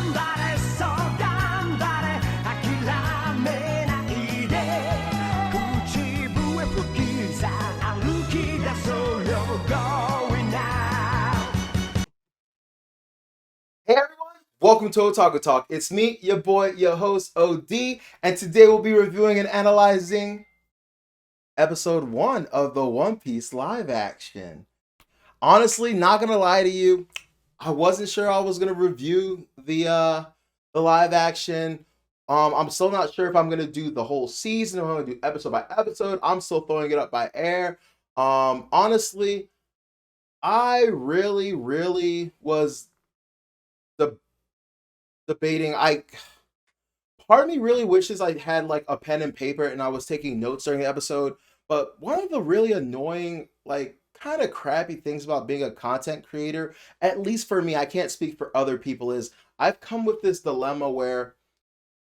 Hey everyone, welcome to Otaku Talk. It's me, your boy, your host, OD, and today we'll be reviewing and analyzing episode 1 of the One Piece live action. Honestly, not gonna lie to you, I wasn't sure I was gonna review the live action. I'm still not sure if I'm gonna do the whole season, if I'm gonna do episode by episode. I'm still throwing it up by air. Honestly, I really was the debating. Part of me really wishes I had like a pen and paper and I was taking notes during the episode. But one of the really annoying, like kind of crappy things about being a content creator, at least for me, I can't speak for other people, is I've come with this dilemma where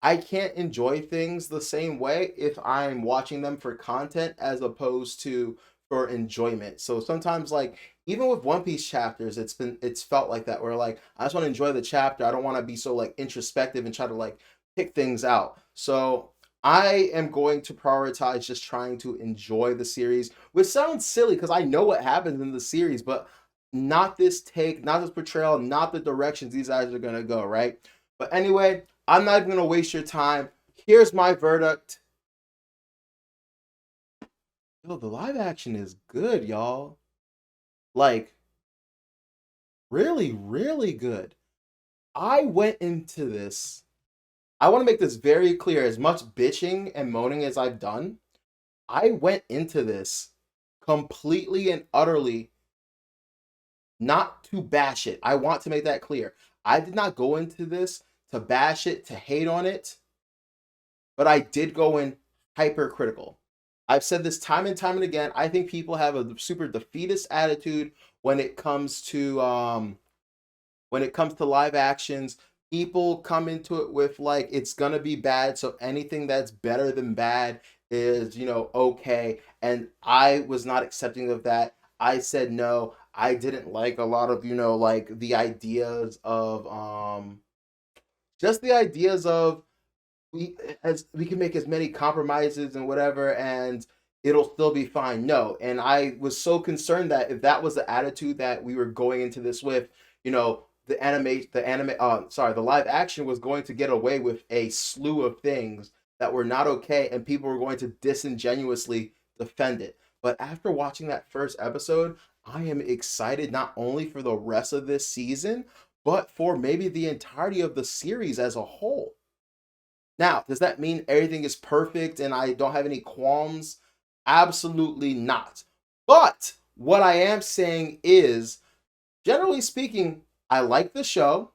I can't enjoy things the same way if I'm watching them for content as opposed to for enjoyment. So sometimes like even with One Piece chapters, it's felt like that where like I just want to enjoy the chapter. I don't want to be so like introspective and try to like pick things out. So I am going to prioritize just trying to enjoy the series, which sounds silly because I know what happens in the series, but not this take, not this portrayal, not the directions these guys are gonna go, right? But anyway, I'm not even gonna waste your time. Here's my verdict. Yo, the live action is good, y'all. Like, really good. I went into this. I want to make this very clear. As much bitching and moaning as I've done, I went into this completely and utterly not to bash it. I want to make that clear. I did not go into this to bash it, to hate on it, but I did go in hypercritical. I've said this time and time and again. I think people have a super defeatist attitude when it comes to live actions. People come into it with like it's gonna be bad, so anything that's better than bad is okay. And I was not accepting of that. I said no. I didn't like a lot of like the ideas of just the ideas of we can make as many compromises and whatever and it'll still be fine. No. And I was so concerned that if that was the attitude that we were going into this with, the live action was going to get away with a slew of things that were not okay and people were going to disingenuously defend it. But after watching that first episode, I am excited not only for the rest of this season, but for maybe the entirety of the series as a whole. Now, does that mean everything is perfect and I don't have any qualms? Absolutely not. But what I am saying is, generally speaking, I like the show.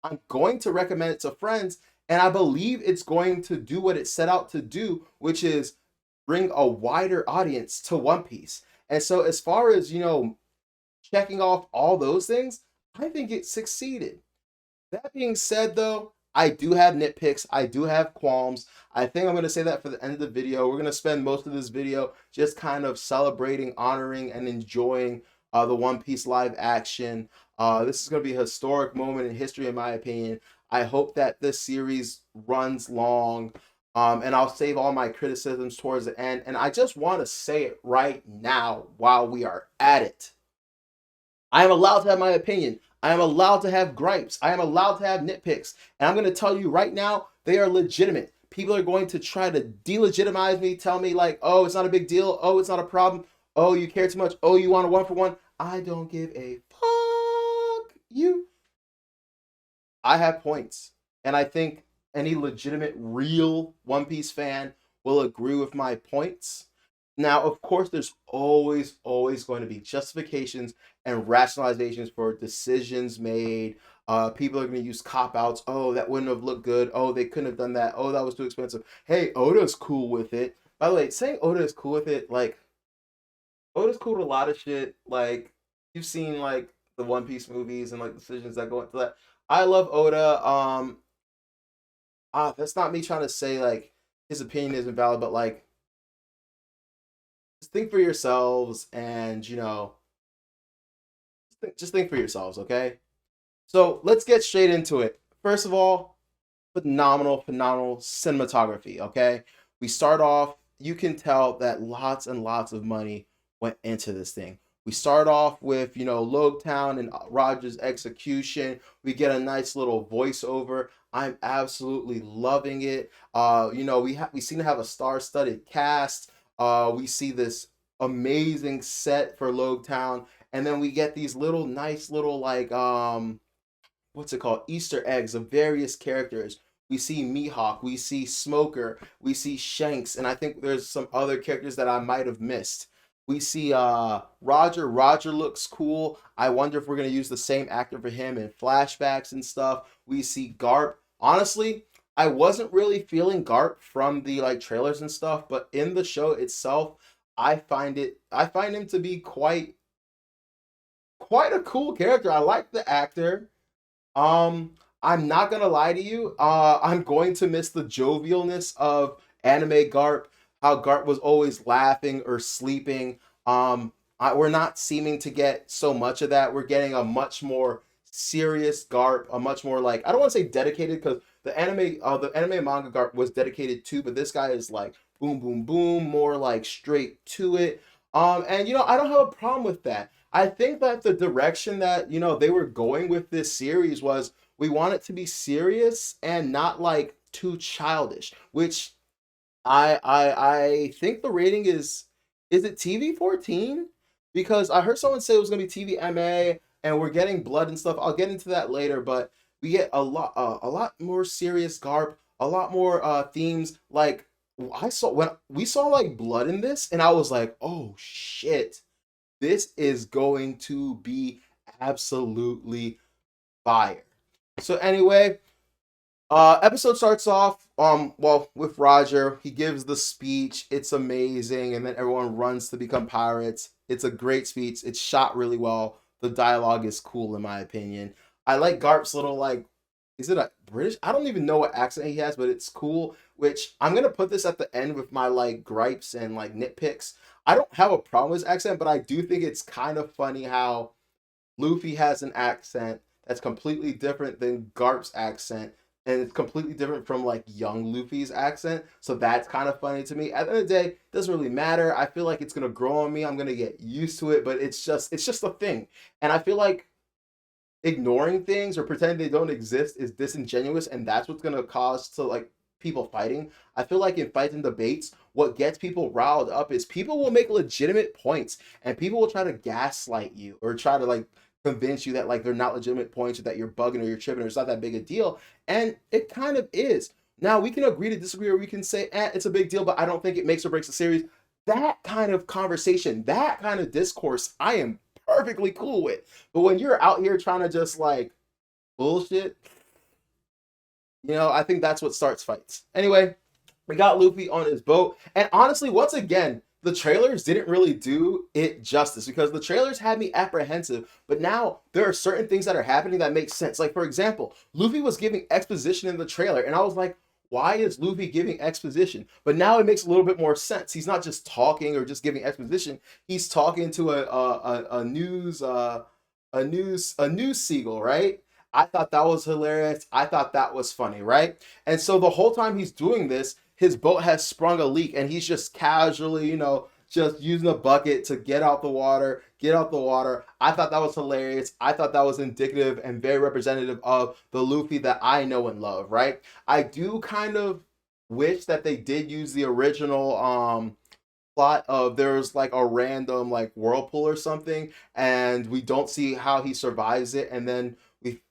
I'm going to recommend it to friends, and I believe it's going to do what it set out to do, which is bring a wider audience to One Piece. And so, as far as, checking off all those things, I think it succeeded. That being said, though, I do have nitpicks. I do have qualms. I think I'm going to say that for the end of the video. We're going to spend most of this video just kind of celebrating, honoring, and enjoying the One Piece live action. This is going to be a historic moment in history, in my opinion. I hope that this series runs long, and I'll save all my criticisms towards the end. And I just want to say it right now while we are at it. I am allowed to have my opinion. I am allowed to have gripes. I am allowed to have nitpicks. And I'm going to tell you right now, they are legitimate. People are going to try to delegitimize me, tell me like, oh, it's not a big deal. Oh, it's not a problem. Oh, you care too much. Oh, you want a one for one. I don't give a fuck you. I have points. And I think any legitimate, real One Piece fan will agree with my points. Now, of course, there's always going to be justifications and rationalizations for decisions made. People are going to use cop outs. Oh, that wouldn't have looked good. Oh, they couldn't have done that. Oh, that was too expensive. Hey, Oda's cool with it. By the way, saying Oda is cool with it, like, Oda's cool with a lot of shit. Like, you've seen, like, the One Piece movies and, like, decisions that go into that. I love Oda. That's not me trying to say, like, his opinion isn't valid, but, like, just think for yourselves and just think for yourselves, okay? So let's get straight into it. First of all, phenomenal cinematography. Okay, we start off. You can tell that lots and lots of money went into this thing. We start off with Logtown and Roger's execution. We get a nice little voiceover. I'm absolutely loving it. We seem to have a star-studded cast. We see this amazing set for Logtown, and then we get these little nice little like what's it called, Easter eggs of various characters. We see Mihawk, we see Smoker, we see Shanks, and I think there's some other characters that I might have missed. We see Roger. Roger looks cool. I wonder if we're gonna use the same actor for him in flashbacks and stuff. We see Garp. Honestly, I wasn't really feeling Garp from the like trailers and stuff, but in the show itself, I find him to be quite a cool character. I like the actor. Um, I'm not gonna lie to you. I'm going to miss the jovialness of anime Garp. How Garp was always laughing or sleeping. We're not seeming to get so much of that. We're getting a much more serious Garp, a much more like I don't want to say dedicated because the anime manga Garp was dedicated too, but this guy is like boom, boom, boom, more like straight to it. And I don't have a problem with that. I think that the direction that they were going with this series was we want it to be serious and not like too childish. Which I think the rating is it TV 14? Because I heard someone say it was gonna be TVMA and we're getting blood and stuff. I'll get into that later, but we get a lot more serious Garp, a lot more themes. Like I saw when we saw like blood in this, and I was like, oh shit, this is going to be absolutely fire. So anyway, episode starts off well with Roger. He gives the speech. It's amazing, and then everyone runs to become pirates. It's a great speech. It's shot really well. The dialogue is cool in my opinion. I like Garp's little like is it a British? I don't even know what accent he has, but it's cool. Which I'm gonna put this at the end with my like gripes and like nitpicks. I don't have a problem with his accent, but I do think it's kind of funny how Luffy has an accent that's completely different than Garp's accent, and it's completely different from like young Luffy's accent. So that's kind of funny to me. At the end of the day, it doesn't really matter. I feel like it's gonna grow on me. I'm gonna get used to it, but it's just a thing. And I feel like ignoring things or pretending they don't exist is disingenuous, and that's what's going to cause to like people fighting. I feel like in fights and debates, what gets people riled up is people will make legitimate points and people will try to gaslight you or try to like convince you that like they're not legitimate points or that you're bugging or you're tripping or it's not that big a deal, and it kind of is. Now we can agree to disagree or we can say it's a big deal, but I don't think it makes or breaks the series. That kind of conversation, that kind of discourse, I am perfectly cool with. But when you're out here trying to just like bullshit, I think that's what starts fights. Anyway, we got Luffy on his boat, and honestly, once again, the trailers didn't really do it justice because the trailers had me apprehensive, but now there are certain things that are happening that make sense. Like, for example, Luffy was giving exposition in the trailer, and I was like, why is Luffy giving exposition? But now it makes a little bit more sense. He's not just talking or just giving exposition. He's talking to a news seagull, right? I thought that was hilarious. I thought that was funny, right? And so the whole time he's doing this, his boat has sprung a leak, and he's just casually, just using a bucket to get out the water, get out the water. I thought that was hilarious. I thought that was indicative and very representative of the Luffy that I know and love, right? I do kind of wish that they did use the original plot of there's like a random like whirlpool or something, and we don't see how he survives it, and then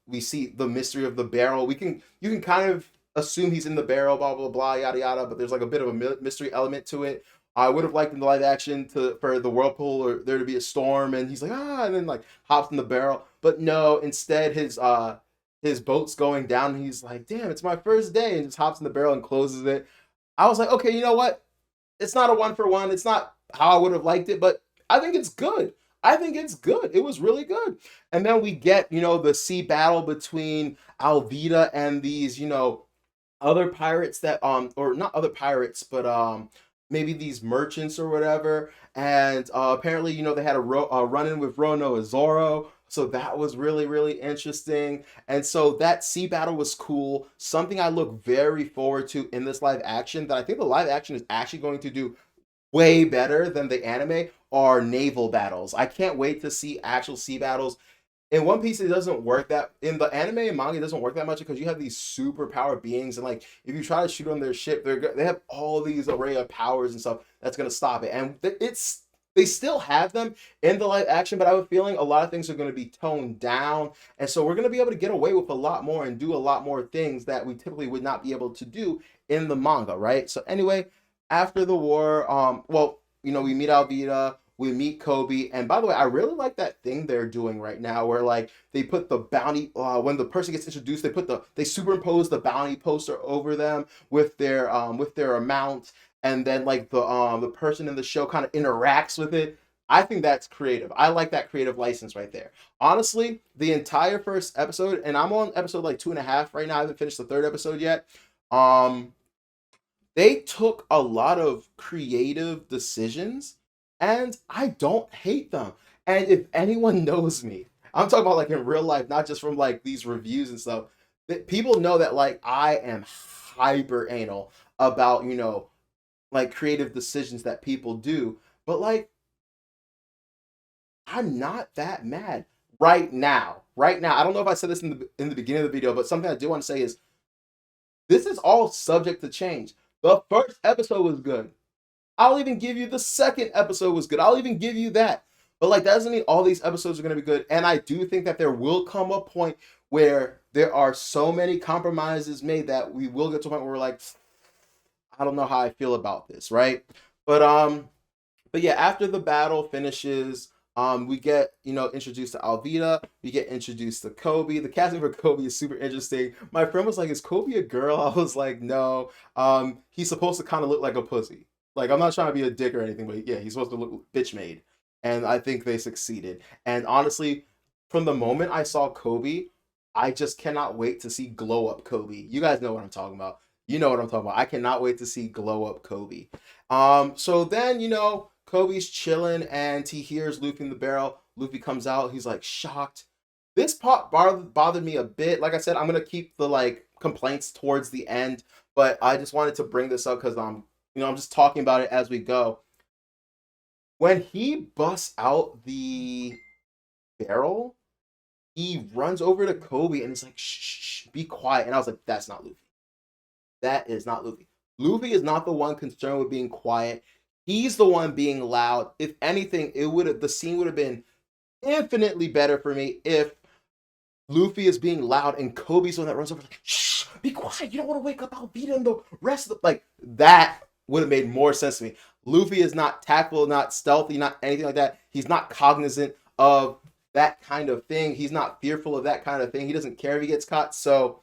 we see the mystery of the barrel. You can kind of assume he's in the barrel, blah blah blah, yada yada, but there's like a bit of a mystery element to it. I would have liked in the live action for the whirlpool or there to be a storm and he's like and then like hops in the barrel, but no, instead his boat's going down and he's like, damn, it's my first day, and just hops in the barrel and closes it. I was like, okay, you know what? It's not a one for one. It's not how I would have liked it, but I think it's good. I think it's good. It was really good. And then we get, the sea battle between Alvida and these, other pirates that or not other pirates, but maybe these merchants or whatever. And apparently, they had a run in with Rono and Zoro. So that was really, really interesting. And so that sea battle was cool. Something I look very forward to in this live action that I think the live action is actually going to do way better than the anime are naval battles. I can't wait to see actual sea battles. In One Piece, it doesn't work that in the anime and manga. It doesn't work that much because you have these super powered beings, and like if you try to shoot on their ship, they have all these array of powers and stuff that's gonna stop it. And it's they still have them in the live action, but I have a feeling a lot of things are going to be toned down, and so we're going to be able to get away with a lot more and do a lot more things that we typically would not be able to do in the manga, right? So anyway, after the war, well, we meet Alvida, we meet Kobe, and by the way, I really like that thing they're doing right now, where like they put the bounty when the person gets introduced, they superimpose the bounty poster over them with their amount, and then like the person in the show kind of interacts with it. I think that's creative. I like that creative license right there. Honestly, the entire first episode, and I'm on episode like 2.5 right now. I haven't finished the third episode yet. Um, they took a lot of creative decisions, and I don't hate them. And if anyone knows me, I'm talking about like in real life, not just from like these reviews and stuff. That people know that like I am hyper anal about like creative decisions that people do, but like I'm not that mad right now. Right now, I don't know if I said this in the beginning of the video, but something I do want to say is this is all subject to change. The first episode was good. I'll even give you the second episode was good. I'll even give you that. But like that doesn't mean all these episodes are going to be good. And I do think that there will come a point where there are so many compromises made that we will get to a point where we're like, I don't know how I feel about this, right? But yeah, after the battle finishes, we get introduced to Alvida. We get introduced to Kobe. The casting for Kobe is super interesting. My friend was like, "Is Kobe a girl?" I was like, "No. He's supposed to kind of look like a pussy. Like I'm not trying to be a dick or anything, but yeah, he's supposed to look bitch made." And I think they succeeded. And honestly, from the moment I saw Kobe, I just cannot wait to see glow up Kobe. You guys know what I'm talking about. You know what I'm talking about. I cannot wait to see glow up Kobe. So then Kobe's chilling and he hears Luffy in the barrel. Luffy comes out. He's like shocked. This part bothered me a bit. Like I said, I'm gonna keep the like complaints towards the end, but I just wanted to bring this up because I'm just talking about it as we go. When he busts out the barrel, he runs over to Kobe and he's like, shh, shh, be quiet. And I was like, that's not Luffy. That is not Luffy. Luffy is not the one concerned with being quiet. He's the one being loud. If anything, the scene would have been infinitely better for me if Luffy is being loud and Kobe's the one that runs over like, shh, be quiet. You don't want to wake up Alvida and the rest of the like that would have made more sense to me. Luffy is not tactful, not stealthy, not anything like that. He's not cognizant of that kind of thing. He's not fearful of that kind of thing. He doesn't care if he gets caught. So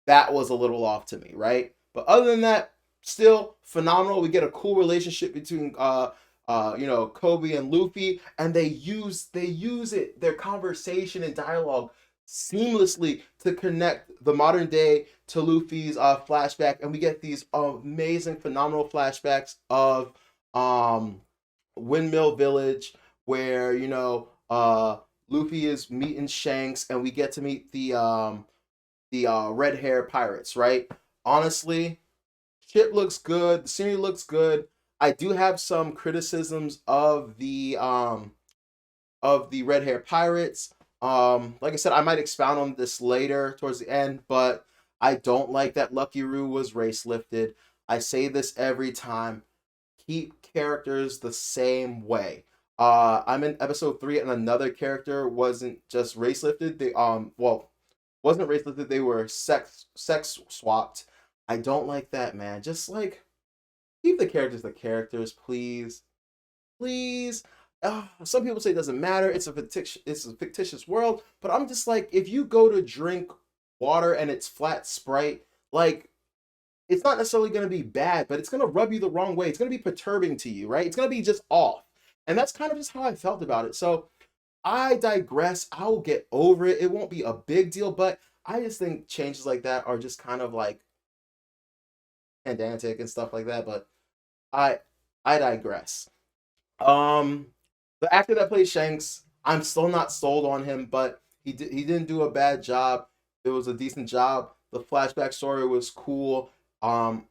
that was a little off to me, right? But other than that, still phenomenal. We get a cool relationship between Kobe and Luffy, and they use it their conversation and dialogue seamlessly to connect the modern day to Luffy's flashback, and we get these amazing, phenomenal flashbacks of um Windmill Village, where Luffy is meeting Shanks, and we get to meet the red hair pirates, right? Honestly, shit looks good. The scenery looks good. I do have some criticisms of the red hair pirates. Like I said, I might expound on this later towards the end, but I don't like that Lucky Roo was race lifted. I say this every time. Keep characters the same way. I'm in episode 3 and another character wasn't just race lifted. They wasn't race lifted, they were sex swapped. I don't like that, man. Just like keep the characters, please. Please. Some people say it doesn't matter. It's a fictitious world, but I'm just like, if you go to drink water and it's flat Sprite, like it's not necessarily going to be bad, but it's going to rub you the wrong way. It's going to be perturbing to you, right? It's going to be just off. And that's kind of just how I felt about it. So I digress. I will get over it. It won't be a big deal, but I just think changes like that are just kind of like pedantic and stuff like that. But I I digress. Um, the actor that plays Shanks, I'm still not sold on him, but he didn't do a bad job. It was a decent job. The flashback story was cool. Um,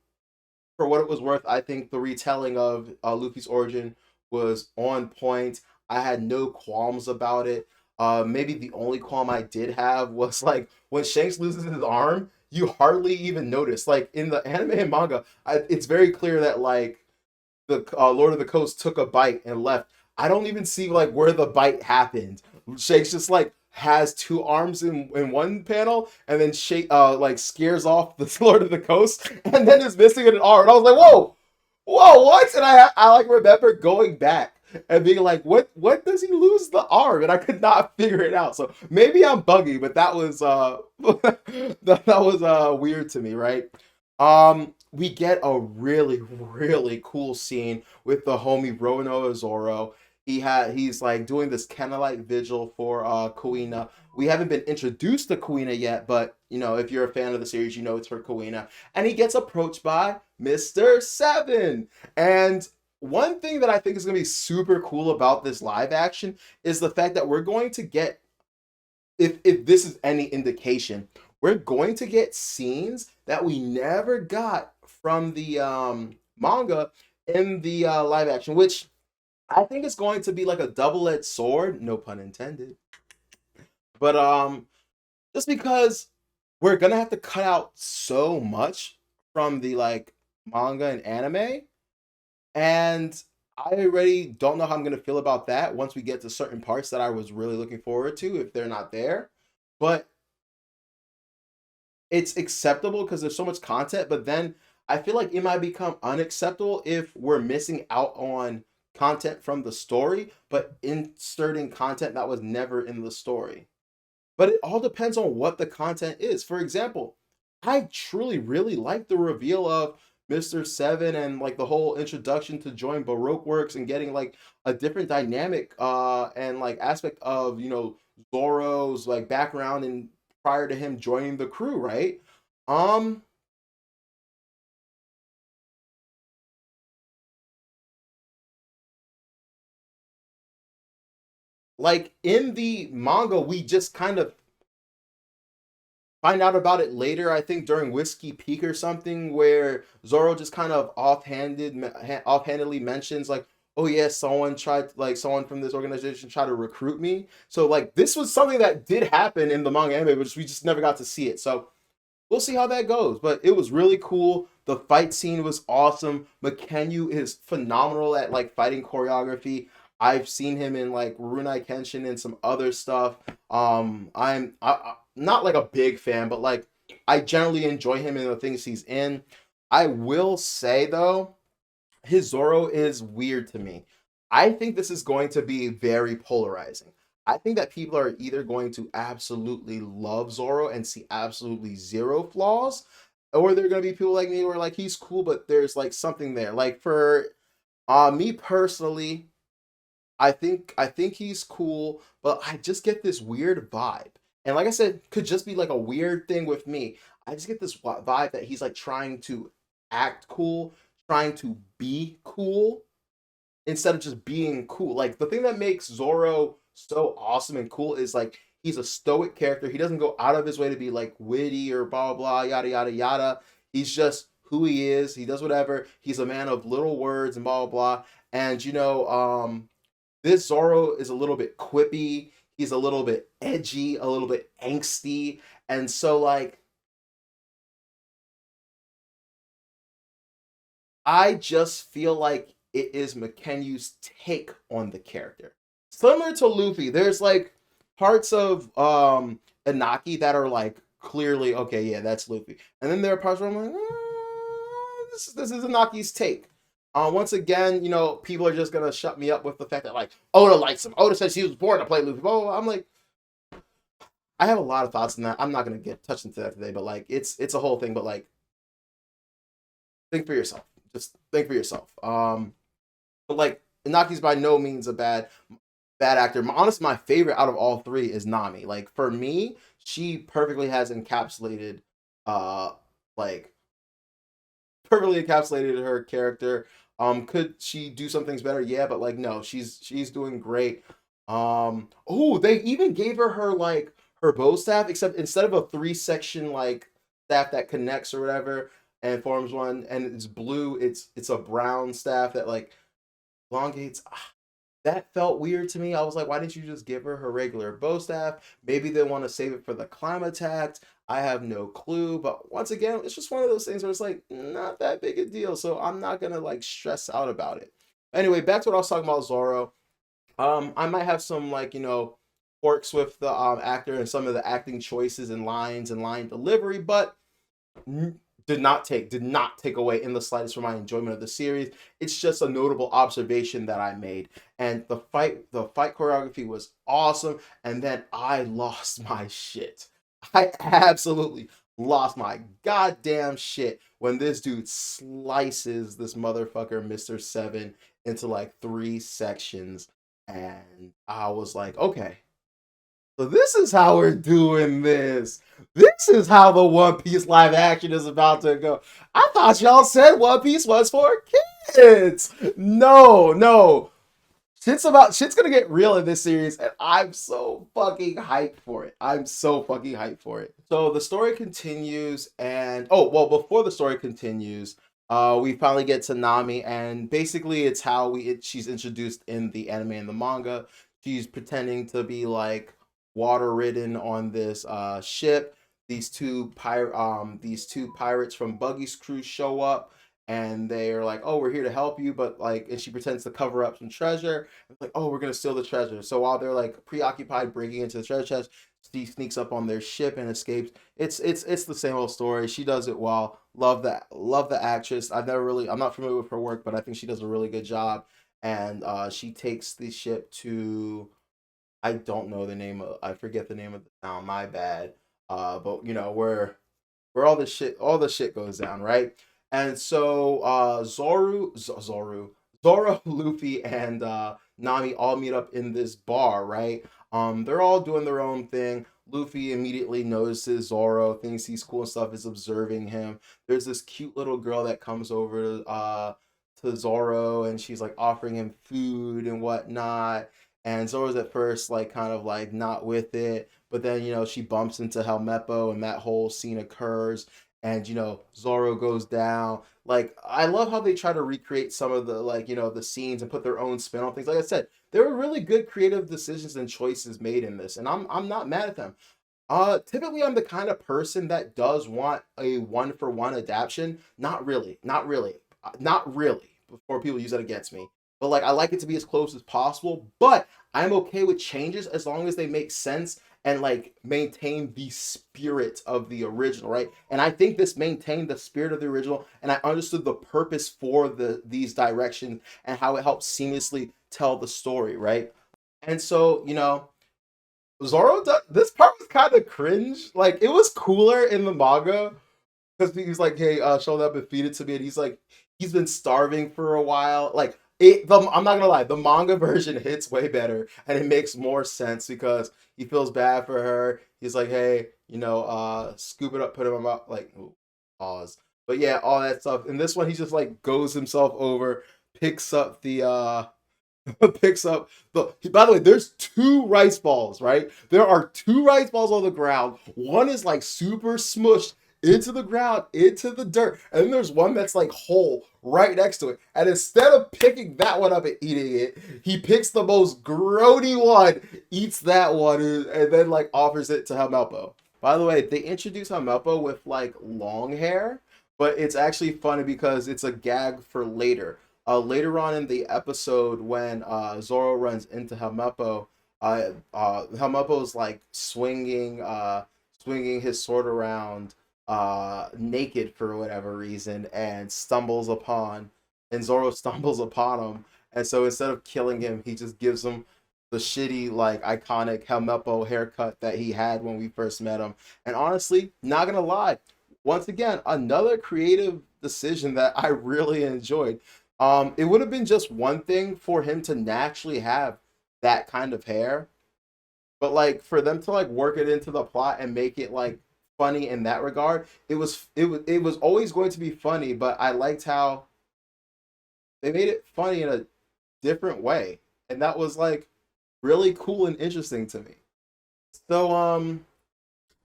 for what it was worth, I think the retelling of Luffy's origin was on point. I had no qualms about it. Maybe the only qualm I did have was like when Shanks loses his arm, you hardly even notice. Like in the anime and manga, it's very clear that like the Lord of the Coast took a bite and left. I don't even see like where the bite happened. Shanks just like has two arms in one panel, and then Shake like scares off the Lord of the Coast, and then is missing an arm. And I was like, whoa, whoa, what? And I like remember going back and being like, what does he lose the arm? And I could not figure it out. So maybe I'm buggy, but that was that was weird to me, right? We get a really cool scene with the homie Rono Zoro. He's like doing this candlelight vigil for Kuina. We haven't been introduced to Kuina yet, but you know, if you're a fan of the series, you know it's her Kuina. And he gets approached by Mr. Seven. And one thing that I think is going to be super cool about this live action is the fact that we're going to get, if this is any indication, we're going to get scenes that we never got from the manga in the live action, which I think is going to be like a double-edged sword, no pun intended. But just because we're gonna have to cut out so much from the like manga and anime, and I already don't know how I'm gonna feel about that once we get to certain parts that I was really looking forward to if they're not there. But it's acceptable because there's so much content, but then I feel like it might become unacceptable if we're missing out on content from the story, but inserting content that was never in the story. But it all depends on what the content is. For example, I truly really like the reveal of Mr. Seven and like the whole introduction to join Baroque Works and getting like a different dynamic and like aspect of, you know, Zoro's like background and prior to him joining the crew, right? Um like in the manga we just kind of find out about it later. I think during Whiskey Peak or something, where Zoro just kind of offhandedly mentions like, "Oh yeah, someone tried like someone from this organization tried to recruit me." So like this was something that did happen in the manga anime, but we just never got to see it. So we'll see how that goes. But it was really cool. The fight scene was awesome. McKenyu is phenomenal at like fighting choreography. I've seen him in like Runai Kenshin and some other stuff. I'm not like a big fan, but like I generally enjoy him in the things he's in. I will say though, his Zoro is weird to me. I think this is going to be very polarizing. I think that people are either going to absolutely love Zoro and see absolutely zero flaws, or they're going to be people like me who are like, he's cool, but there's like something there. Like for me personally, I think he's cool, but I just get this weird vibe. And like I said, could just be like a weird thing with me. I just get this vibe that he's like trying to act cool, trying to be cool instead of just being cool. Like the thing that makes Zoro so awesome and cool is like he's a stoic character. He doesn't go out of his way to be like witty or blah blah yada yada yada. He's just who he is. He does whatever. He's a man of little words and blah blah blah. And you know, this Zoro is a little bit quippy. He's a little bit edgy, a little bit angsty, and so like I just feel like it is McKenyu's take on the character. Similar to Luffy, there's like parts of Inaki that are like clearly okay, yeah, that's Luffy. And then there are parts where I'm like, this is Inaki's take. Once again, you know, people are just gonna shut me up with the fact that like Oda likes him. Oda says he was born to play Luffy. Oh, I'm like, I have a lot of thoughts on that. I'm not gonna get touched into that today, but like it's a whole thing. But like, think for yourself. Just think for yourself. But like Inaki's by no means a bad actor. Honestly, my favorite out of all three is Nami. Like for me, she perfectly has encapsulated, uh, like perfectly encapsulated her character. Could she do some things better? Yeah, but like no, she's doing great. Oh, they even gave her like her bow staff, except instead of a three section like staff that connects or whatever and forms one, and it's blue, it's a brown staff that like elongates. That felt weird to me. I was like, why didn't you just give her regular bow staff? Maybe they want to save it for the Climax. I have no clue. But once again, it's just one of those things where it's like not that big a deal. So I'm not gonna like stress out about it. Anyway, back to what I was talking about, Zoro. I might have some like quirks with the actor and some of the acting choices and lines and line delivery, but did not take away in the slightest from my enjoyment of the series. It's just a notable observation that I made. And the fight choreography was awesome. And then I lost my shit. I absolutely lost my goddamn shit when this dude slices this motherfucker Mr. Seven into like three sections. And I was like, okay, so this is how we're doing this. This is how the One Piece live action is about to go. I thought y'all said One Piece was for kids. No, no. Shit's gonna get real in this series, and I'm so fucking hyped for it. I'm so fucking hyped for it. So the story continues, and oh well, before the story continues, we finally get to Nami, and basically it's how she's introduced in the anime and the manga. She's pretending to be like water ridden on this ship. These two pirates from Buggy's crew show up, and they're like, "Oh, we're here to help you," but like, and she pretends to cover up some treasure. It's like, "Oh, we're gonna steal the treasure." So while they're like preoccupied breaking into the treasure chest, she sneaks up on their ship and escapes. It's the same old story. She does it well. Love the actress. I'm not familiar with her work, but I think she does a really good job. And she takes the ship to, I forget the name of the town. My bad. But where all the shit goes down, right? And so Zoro, Luffy, and Nami all meet up in this bar, right? They're all doing their own thing. Luffy immediately notices Zoro, thinks he's cool and stuff, is observing him. There's this cute little girl that comes over to Zoro, and she's like offering him food and whatnot. And Zoro's at first like kind of like not with it, but then she bumps into Helmeppo, and that whole scene occurs, and Zoro goes down. Like, I love how they try to recreate some of the like the scenes and put their own spin on things. Like I said, there were really good creative decisions and choices made in this, and I'm not mad at them. Typically I'm the kind of person that does want a one for one adaptation. Not really. Before people use that against me, but like I like it to be as close as possible. But I'm okay with changes as long as they make sense and like maintain the spirit of the original, right? And I think this maintained the spirit of the original, and I understood the purpose for these directions and how it helps seamlessly tell the story, right? And so, this part was kind of cringe. Like, it was cooler in the manga because he's like, "Hey, show up and feed it to me," and he's like, he's been starving for a while. Like, I'm not gonna lie, the manga version hits way better, and it makes more sense because he feels bad for her. He's like, "Hey, scoop it up, put it in my mouth." Like, ooh, pause. But yeah, all that stuff. And this one, he just like goes himself over, picks up the picks up the by the way, there's two rice balls, right? There are two rice balls on the ground. One is like super smushed into the ground, into the dirt, and then there's one that's like whole right next to it. And instead of picking that one up and eating it, he picks the most grody one, eats that one, and then like offers it to Helmeppo. By the way, they introduce Helmeppo with like long hair, but it's actually funny because it's a gag for later. Later on in the episode, when Zoro runs into Helmeppo, Helmeppo's like swinging his sword around, naked for whatever reason, and Zoro stumbles upon him. And so instead of killing him, he just gives him the shitty, like iconic Helmeppo haircut that he had when we first met him. And honestly, not gonna lie, once again, another creative decision that I really enjoyed. It would have been just one thing for him to naturally have that kind of hair, but like for them to like work it into the plot and make it like funny in that regard, it was always going to be funny. But I liked how they made it funny in a different way, and that was like really cool and interesting to me. So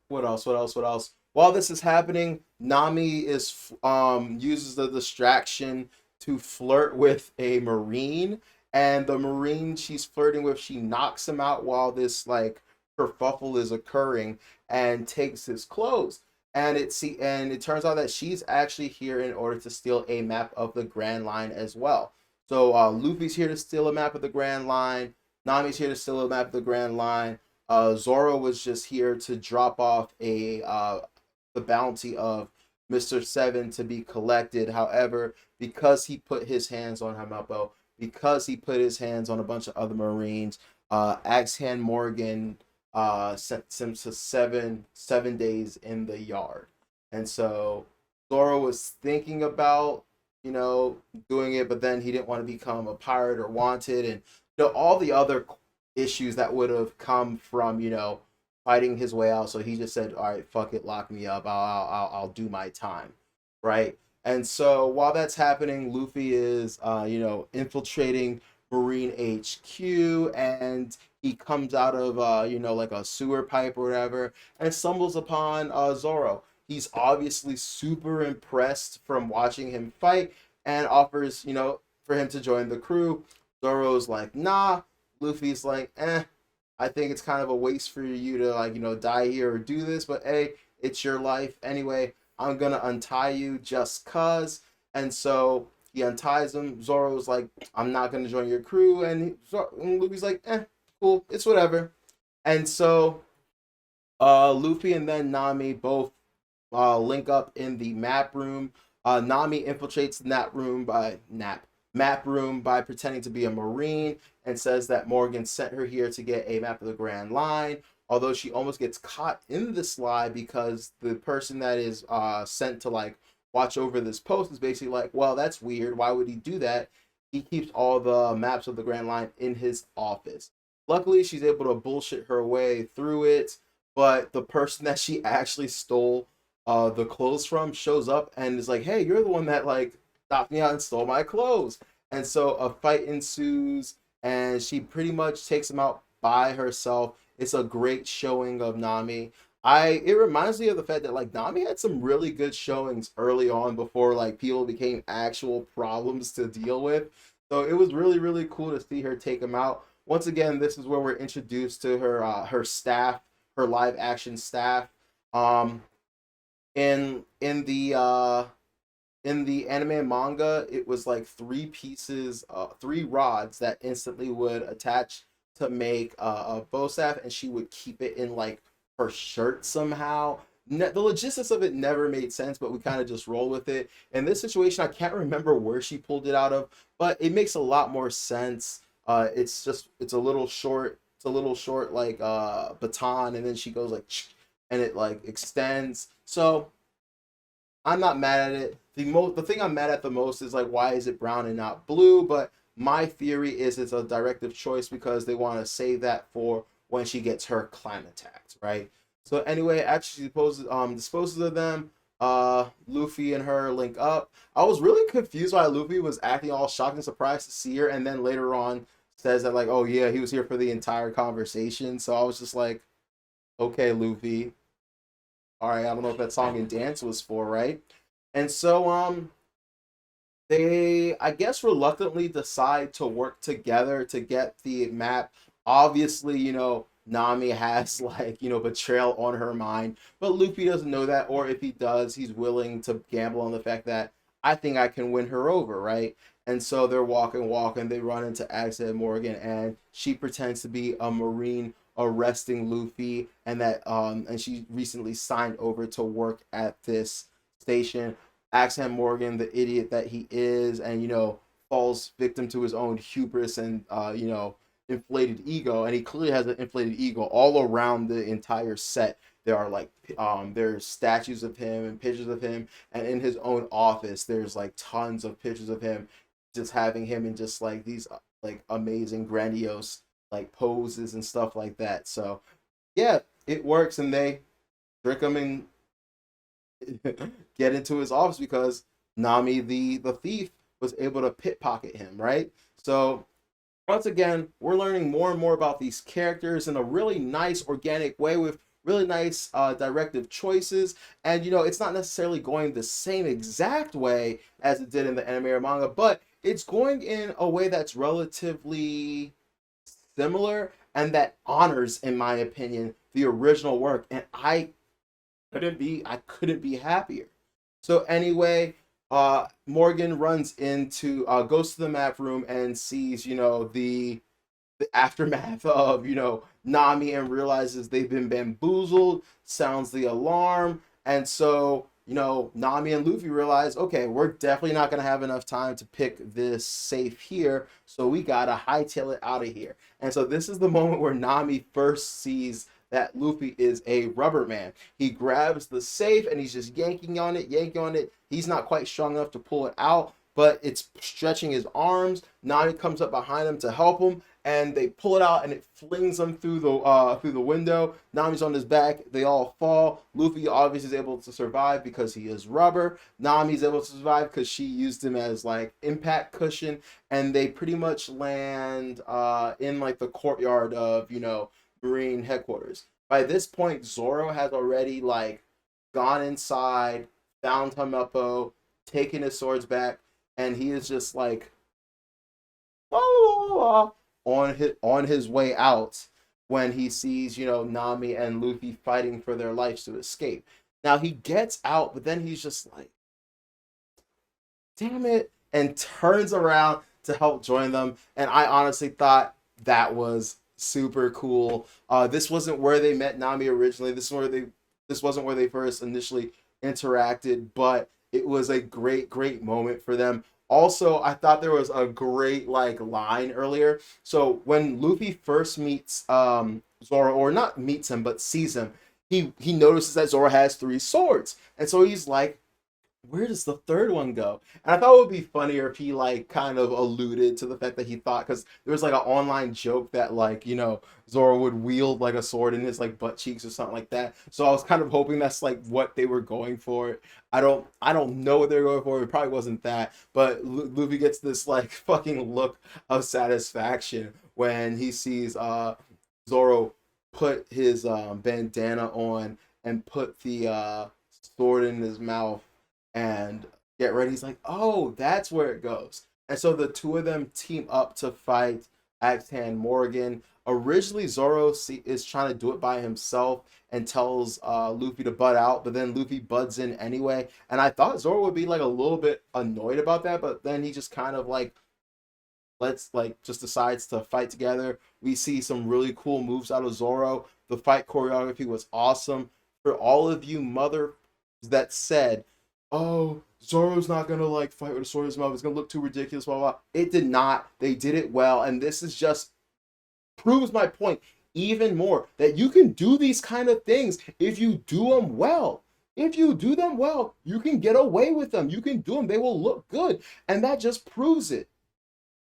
what else? What else? What else? While this is happening, Nami is uses the distraction to flirt with a marine, and the marine she's flirting with, she knocks him out while this like kerfuffle is occurring, and takes his clothes. And it turns out that she's actually here in order to steal a map of the Grand Line as well. So Luffy's here to steal a map of the Grand Line. Nami's here to steal a map of the Grand Line. Zoro was just here to drop off a the bounty of Mr. Seven to be collected. However, because he put his hands on Hamapo, because he put his hands on a bunch of other Marines, Axe Hand Morgan sent him to seven days in the yard. And so Zoro was thinking about, doing it, but then he didn't want to become a pirate or wanted, and all the other issues that would have come from fighting his way out. So he just said, "All right, fuck it, lock me up. I'll do my time," right? And so while that's happening, Luffy is infiltrating Marine HQ, and he comes out of like a sewer pipe or whatever, and stumbles upon Zoro. He's obviously super impressed from watching him fight, and offers for him to join the crew. Zoro's like, nah. Luffy's like, I think it's kind of a waste for you to die here or do this, but hey, it's your life anyway. I'm gonna untie you just cause. And so he unties him. Zoro's like, I'm not gonna join your crew, and Luffy's like, cool, it's whatever. And so Luffy and then Nami both link up in the map room. Nami infiltrates that room by map room by pretending to be a marine, and says that Morgan sent her here to get a map of the Grand Line. Although she almost gets caught in this lie, because the person that is sent to like watch over this post is basically like, well, that's weird. Why would he do that? He keeps all the maps of the Grand Line in his office. Luckily, she's able to bullshit her way through it, but the person that she actually stole the clothes from shows up and is like, "Hey, you're the one that like stopped me out and stole my clothes." And so a fight ensues, and she pretty much takes him out by herself. It's a great showing of Nami. It reminds me of the fact that like Nami had some really good showings early on before like people became actual problems to deal with. So it was really really cool to see her take him out. Once again, this is where we're introduced to her staff, her live action staff. Um, in the anime and manga, it was like three pieces, three rods that instantly would attach to make a bow staff, and she would keep it in like her shirt somehow. The logistics of it never made sense, but we kind of just roll with it. In this situation, I can't remember where she pulled it out of, but it makes a lot more sense. It's a little short. It's a little short like baton, and then she goes like, and it like extends. So I'm not mad at it. The thing I'm mad at the most is like, why is it brown and not blue? But my theory is it's a directive choice because they want to save that for when she gets her climb attacked, right? So anyway, actually disposes of them. Luffy and her link up. I was really confused why Luffy was acting all shocked and surprised to see her, and then later on says that like, oh yeah, he was here for the entire conversation. So I was just like, okay, Luffy, all right, I don't know if that song and dance was for, right? And so they, I guess, reluctantly decide to work together to get the map. Obviously, Nami has like, betrayal on her mind, but Luffy doesn't know that, or if he does, he's willing to gamble on the fact that I think I can win her over, right? And so they're walking, they run into Agnes Morgan, and she pretends to be a Marine arresting Luffy, and she recently signed over to work at this station. Axel Morgan, the idiot that he is, and falls victim to his own hubris and inflated ego, and he clearly has an inflated ego all around the entire set. There are like there's statues of him and pictures of him, and in his own office there's like tons of pictures of him, just having him in just like these like amazing grandiose like poses and stuff like that. So yeah, it works, and they trick him and get into his office because Nami, the thief, was able to pickpocket him, right? So once again, we're learning more and more about these characters in a really nice, organic way with really nice directive choices. And, it's not necessarily going the same exact way as it did in the anime or manga, but it's going in a way that's relatively similar and that honors, in my opinion, the original work. And I couldn't be happier. So anyway, Morgan goes to the map room and sees, the aftermath of, Nami, and realizes they've been bamboozled, sounds the alarm. And so, Nami and Luffy realize, okay, we're definitely not going to have enough time to pick this safe here. So we got to hightail it out of here. And so this is the moment where Nami first sees that Luffy is a rubber man. He grabs the safe and he's just yanking on it, yanking on it. He's not quite strong enough to pull it out, but it's stretching his arms. Nami comes up behind him to help him, and they pull it out and it flings them through the window. Nami's on his back. They all fall. Luffy obviously is able to survive because he is rubber. Nami's able to survive because she used him as like impact cushion, and they pretty much land in like the courtyard of Marine headquarters. By this point, Zoro has already like gone inside, found Helmeppo, taken his swords back, and he is just like on his way out when he sees Nami and Luffy fighting for their lives to escape. Now he gets out, but then he's just like, damn it, and turns around to help join them. And I honestly thought that was super cool. This wasn't where they met Nami originally. This wasn't where they first initially interacted, but it was a great, great moment for them. Also, I thought there was a great like line earlier. So when Luffy first meets Zoro, or not meets him, but sees him, he notices that Zoro has three swords, and so he's like, where does the third one go? And I thought it would be funnier if he like kind of alluded to the fact that he thought, because there was like an online joke that like Zoro would wield like a sword in his like butt cheeks or something like that. So I was kind of hoping that's like what they were going for. I don't know what they're going for. It probably wasn't that, but Luffy gets this like fucking look of satisfaction when he sees Zoro put his bandana on and put the sword in his mouth and get ready. He's like, oh, that's where it goes. And so the two of them team up to fight Axe Hand Morgan. Originally, Zoro is trying to do it by himself and tells Luffy to butt out, but then Luffy butts in anyway. And I thought Zoro would be like a little bit annoyed about that, but then he just kind of like just decides to fight together. We see some really cool moves out of Zoro. The fight choreography was awesome. For all of you mother that said, oh, Zoro's not gonna like fight with a sword in his mouth, it's gonna look too ridiculous, blah, blah, blah. It did not. They did it well, and this is just proves my point even more, that you can do these kind of things if you do them well. If you do them well, you can get away with them. You can do them. They will look good, and that just proves it.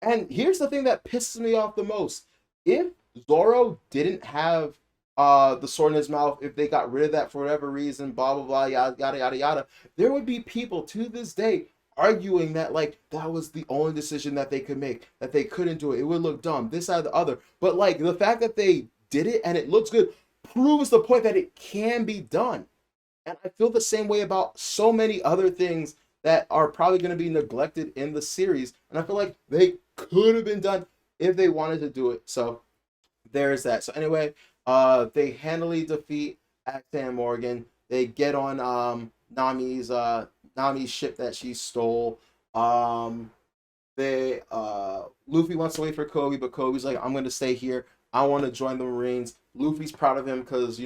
And here's the thing that pisses me off the most. If Zoro didn't have the sword in his mouth, if they got rid of that for whatever reason, blah blah blah, yada yada yada yada, there would be people to this day arguing that like that was the only decision that they could make, that they couldn't do it. It would look dumb, this, that, the other. But like the fact that they did it and it looks good proves the point that it can be done. And I feel the same way about so many other things that are probably going to be neglected in the series. And I feel like they could have been done if they wanted to do it. So there's that. So anyway, they handily defeat Axan Morgan. They get on Nami's ship that she stole. They Luffy wants to wait for Kobe, but Kobe's like, I'm gonna stay here. I want to join the Marines. Luffy's proud of him because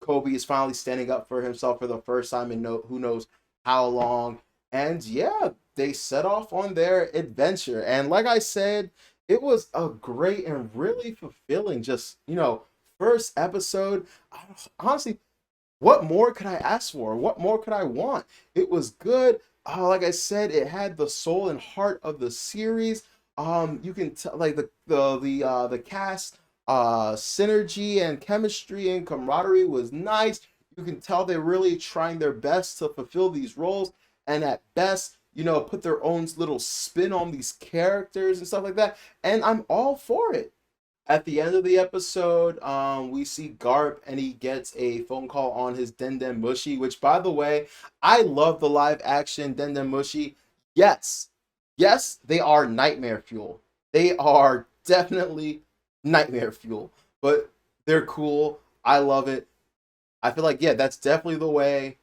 Kobe is finally standing up for himself for the first time in who knows how long. And yeah, they set off on their adventure. And like I said, it was a great and really fulfilling just, first episode. Honestly, what more could I ask for? What more could I want? It was good. Like I said, it had the soul and heart of the series. You can tell like the cast synergy and chemistry and camaraderie was nice. You can tell they're really trying their best to fulfill these roles, and at best put their own little spin on these characters and stuff like that. And I'm all for it. At the end of the episode, we see Garp and he gets a phone call on his Den Mushi, which, by the way, I love the live action Den Mushi. Yes, yes, they are nightmare fuel. They are definitely nightmare fuel, but they're cool. I love it. I feel like, yeah, that's definitely the way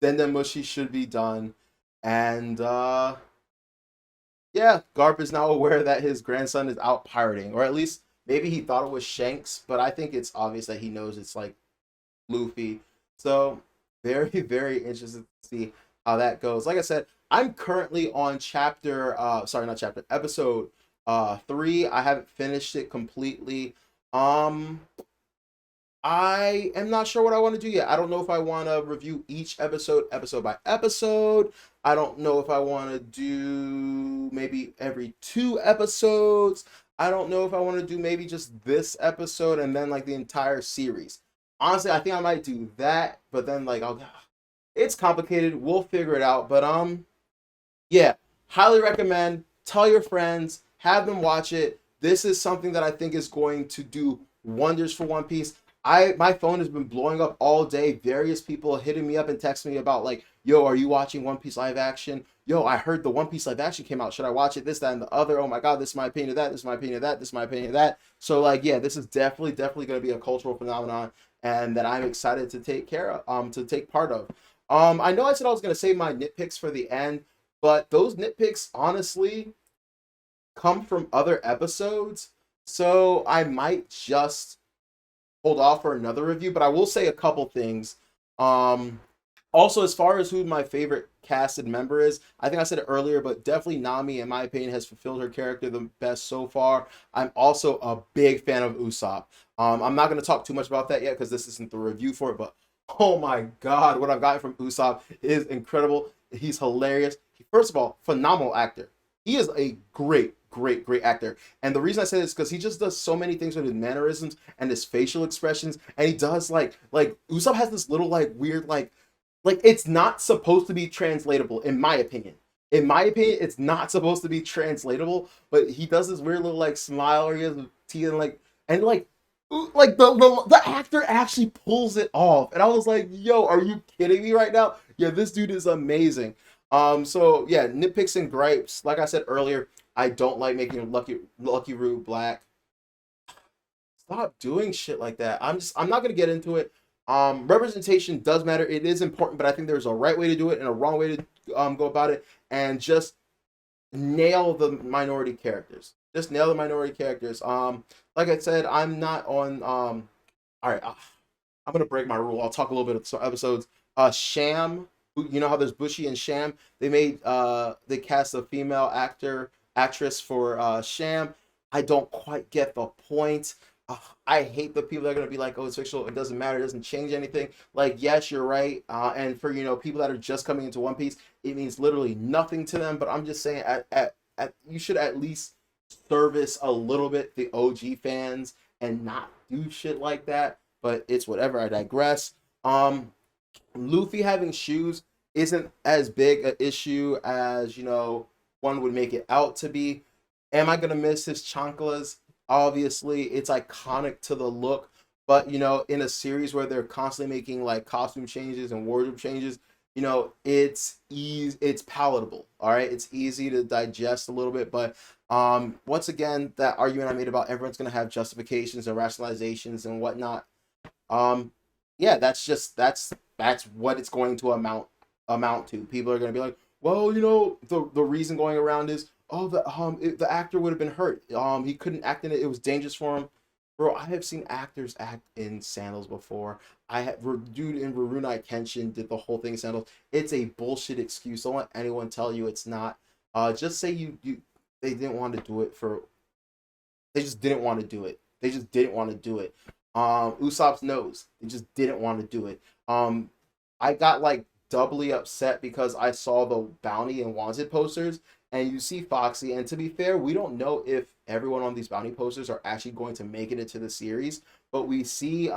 Den Mushi should be done. And yeah, Garp is now aware that his grandson is out pirating, or at least maybe he thought it was Shanks, but I think it's obvious that he knows it's like Luffy. So very, very interested to see how that goes. Like I said, I'm currently on sorry, not chapter, episode 3. I haven't finished it completely. Um I am not sure what I want to do yet. I don't know if I want to review each episode by episode. I don't know if I want to do maybe every 2 episodes. I don't know if I want to do maybe just this episode and then like the entire series. Honestly, I think I might do that, but then like it's complicated. We'll figure it out. But yeah, highly recommend. Tell your friends, have them watch it. This is something that I think is going to do wonders for One Piece. My phone has been blowing up all day. Various people hitting me up and texting me about like, yo, are you watching One Piece live action? Yo, I heard the One Piece live action came out. Should I watch it? This, that, and the other. Oh my god, this is my opinion of that. This is my opinion of that. This is my opinion of that. So like, yeah, this is definitely going to be a cultural phenomenon, and that I'm excited to take part of. I know I said I was going to save my nitpicks for the end, but those nitpicks honestly come from other episodes. So I might just hold off for another review, but I will say a couple things. Um, Also, as far as who my favorite casted member is, I think I said it earlier, but definitely Nami, in my opinion, has fulfilled her character the best so far. I'm also a big fan of Usopp. I'm not going to talk too much about that yet because this isn't the review for it, but oh my god, what I've gotten from Usopp is incredible. He's hilarious. First of all, phenomenal actor. He is a great actor. And the reason I say this is because he just does so many things with his mannerisms and his facial expressions, and he does like Usopp has this little like weird like it's not supposed to be translatable in my opinion. In my opinion, it's not supposed to be translatable, but he does this weird little like smile, or he has teeth, and like the actor actually pulls it off, and I was like, "Yo, are you kidding me right now?" Yeah, this dude is amazing. So yeah, nitpicks and gripes. Like I said earlier, I don't like making Lucky Root black. Stop doing shit like that. I'm not gonna get into it. Representation does matter. It is important, but I think there's a right way to do it and a wrong way to go about it. And just nail the minority characters. Just nail the minority characters. Like I said, I'm not on. All right, I'm gonna break my rule. I'll talk a little bit of some episodes. Sham. You know how there's Bushi and Sham. They cast a female actress for Sham. I don't quite get the point. I hate the people that are gonna be like, "Oh, it's fictional. It doesn't matter. It doesn't change anything." Like, yes, you're right. And for people that are just coming into One Piece, it means literally nothing to them. But I'm just saying, you should at least service a little bit the OG fans and not do shit like that. But it's whatever. I digress. Luffy having shoes isn't as big an issue as one would make it out to be. Am I gonna miss his chanclas? Obviously, it's iconic to the look, but in a series where they're constantly making like costume changes and wardrobe changes, it's palatable. All right, it's easy to digest a little bit, but once again, that argument I made about everyone's gonna have justifications and rationalizations and whatnot. Um, yeah, that's what it's going to amount to. People are going to be like, well, the reason going around is, oh, the actor would have been hurt. He couldn't act in it. It was dangerous for him. Bro, I have seen actors act in sandals before. Dude in Rurouni Kenshin did the whole thing in sandals. It's a bullshit excuse. Don't let anyone tell you it's not. Just say they didn't want to do it for. They just didn't want to do it. They just didn't want to do it. Usopp's nose. They just didn't want to do it. I got like doubly upset because I saw the bounty and wanted posters, and you see Foxy. And to be fair, we don't know if everyone on these bounty posters are actually going to make it into the series, but we see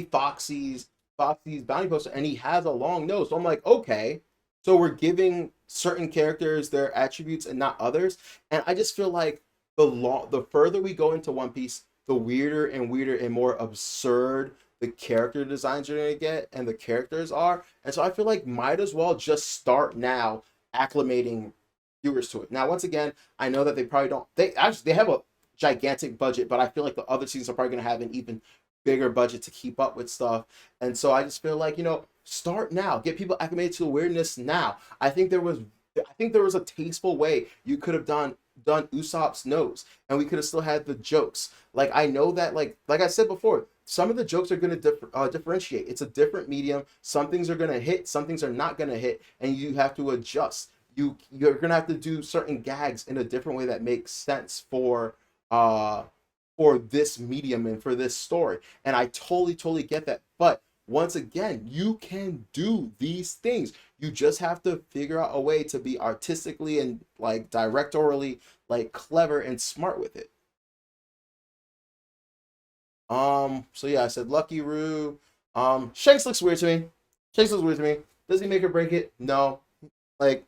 Foxy's bounty poster, and he has a long nose. So I'm like, okay, So we're giving certain characters their attributes and not others. And I just feel like the further we go into One Piece, the weirder and weirder and more absurd the character designs you're gonna get and the characters are. And so I feel like might as well just start now acclimating viewers to it. Now, once again, I know that they probably don't. They have a gigantic budget, but I feel like the other seasons are probably gonna have an even bigger budget to keep up with stuff. And so I just feel like, start now, get people acclimated to awareness now. I think there was a tasteful way you could have done Usopp's nose, and we could have still had the jokes. Like, I know that, like I said before, some of the jokes are going to differentiate. It's a different medium. Some things are going to hit, some things are not going to hit, and you have to adjust. You're going to have to do certain gags in a different way that makes sense for this medium and for this story. And I totally get that. But once again, you can do these things. You just have to figure out a way to be artistically and like directorially like clever and smart with it. So yeah, I said Lucky Roo. Shanks looks weird to me. Shanks looks weird to me. Does he make or break it? No. Like,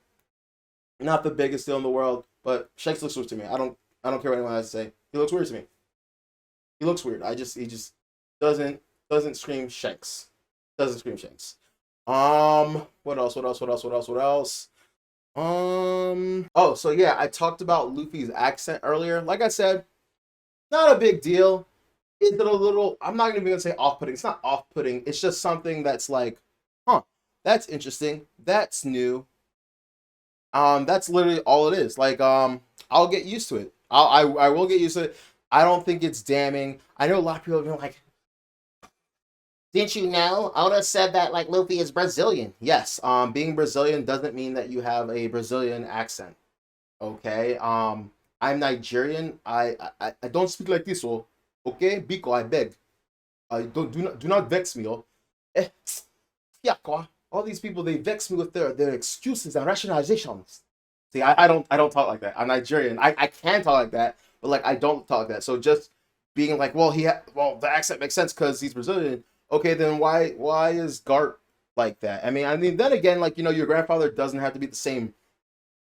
not the biggest deal in the world, but Shanks looks weird to me. I don't care what anyone has to say. He looks weird to me. He looks weird. He just doesn't scream Shanks. Doesn't scream Shanks. What else? What else? What else? What else? What else? Oh, so yeah, I talked about Luffy's accent earlier. Like I said, not a big deal. Is it a little? I'm not even gonna say off-putting. It's not off-putting. It's just something that's like, huh, that's interesting. That's new. That's literally all it is. Like, I'll get used to it. I will get used to it. I don't think it's damning. I know a lot of people have been like, didn't you know? Oda said that like Luffy is Brazilian. Yes. Being Brazilian doesn't mean that you have a Brazilian accent. Okay. I'm Nigerian. I don't speak like this. Oh, okay. Biko, I beg. I don't do not vex me. Oh, eh, yeah, kwa. All these people, they vex me with their excuses and rationalizations. See, I don't talk like that. I'm Nigerian. I can talk like that, but like I don't talk like that. So just being like, well, well, the accent makes sense because he's Brazilian. Okay, then why is Gart like that? I mean, then again, like, your grandfather doesn't have to be the same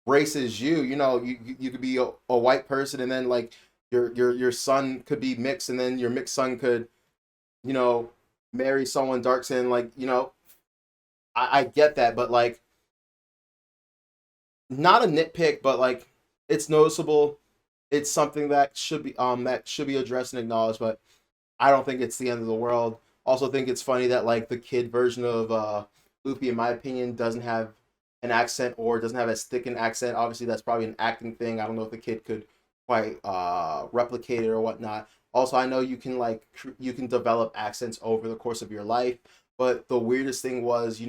race as you. You could be a white person, and then like your son could be mixed, and then your mixed son could, you know marry someone dark skin. Like, I get that, but like, not a nitpick, but like, it's noticeable. It's something that should be addressed and acknowledged, but I don't think it's the end of the world. Also, think it's funny that like the kid version of Luffy, in my opinion, doesn't have an accent or doesn't have as thick an accent. Obviously, that's probably an acting thing. I don't know if the kid could quite replicate it or whatnot. Also, I know you can develop accents over the course of your life, but the weirdest thing was,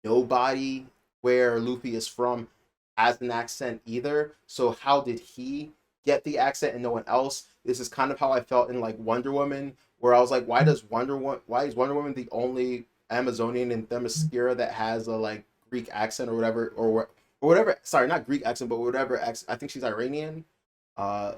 nobody where Luffy is from has an accent either. So how did he get the accent and no one else? This is kind of how I felt in like Wonder Woman, where I was like, why is Wonder Woman the only Amazonian in Themyscira that has a like Greek accent or whatever, or whatever? Sorry, not Greek accent, but whatever accent. I think she's Iranian, or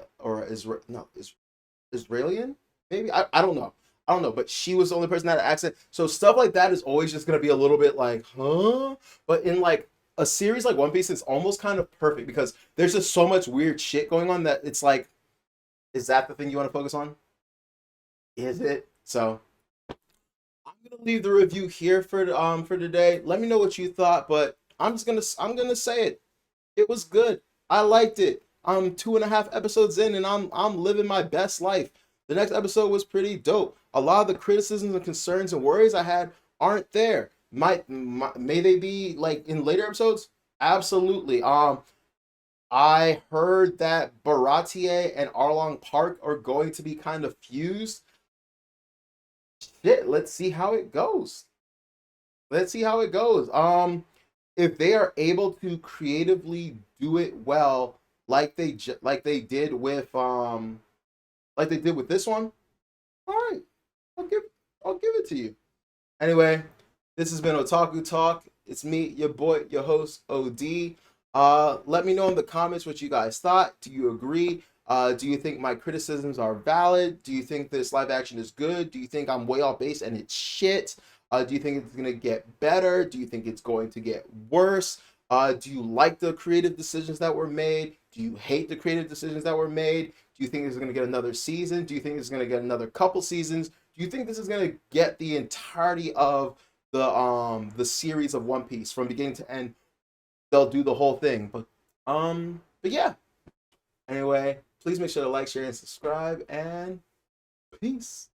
Israelian, maybe. I don't know. I don't know, but she was the only person that had an accent. So stuff like that is always just gonna be a little bit like, huh? But in like a series like One Piece, it's almost kind of perfect because there's just so much weird shit going on that it's like, is that the thing you want to focus on? Is it? So I'm gonna leave the review here for today. Let me know what you thought, but I'm gonna say it. It was good. I liked it. I'm 2.5 episodes in, and I'm living my best life. The next episode was pretty dope. A lot of the criticisms and concerns and worries I had aren't there. May they be like in later episodes? Absolutely. I heard that Baratier and Arlong Park are going to be kind of fused. Shit, let's see how it goes. Let's see how it goes. If they are able to creatively do it well, like they did with this one, all right, I'll give I'll give it to you. Anyway, this has been Otaku Talk. It's me, your boy, your host, OD. Let me know in the comments what you guys thought. Do you agree? Do you think my criticisms are valid? Do you think this live action is good? Do you think I'm way off base and it's shit? Do you think it's going to get better? Do you think it's going to get worse? Do you like the creative decisions that were made? Do you hate the creative decisions that were made? Do you think it's going to get another season? Do you think it's going to get another couple seasons? Do you think this is going to get the entirety of the series of One Piece from beginning to end? They'll do the whole thing. But yeah. Anyway, please make sure to like, share, and subscribe, and peace.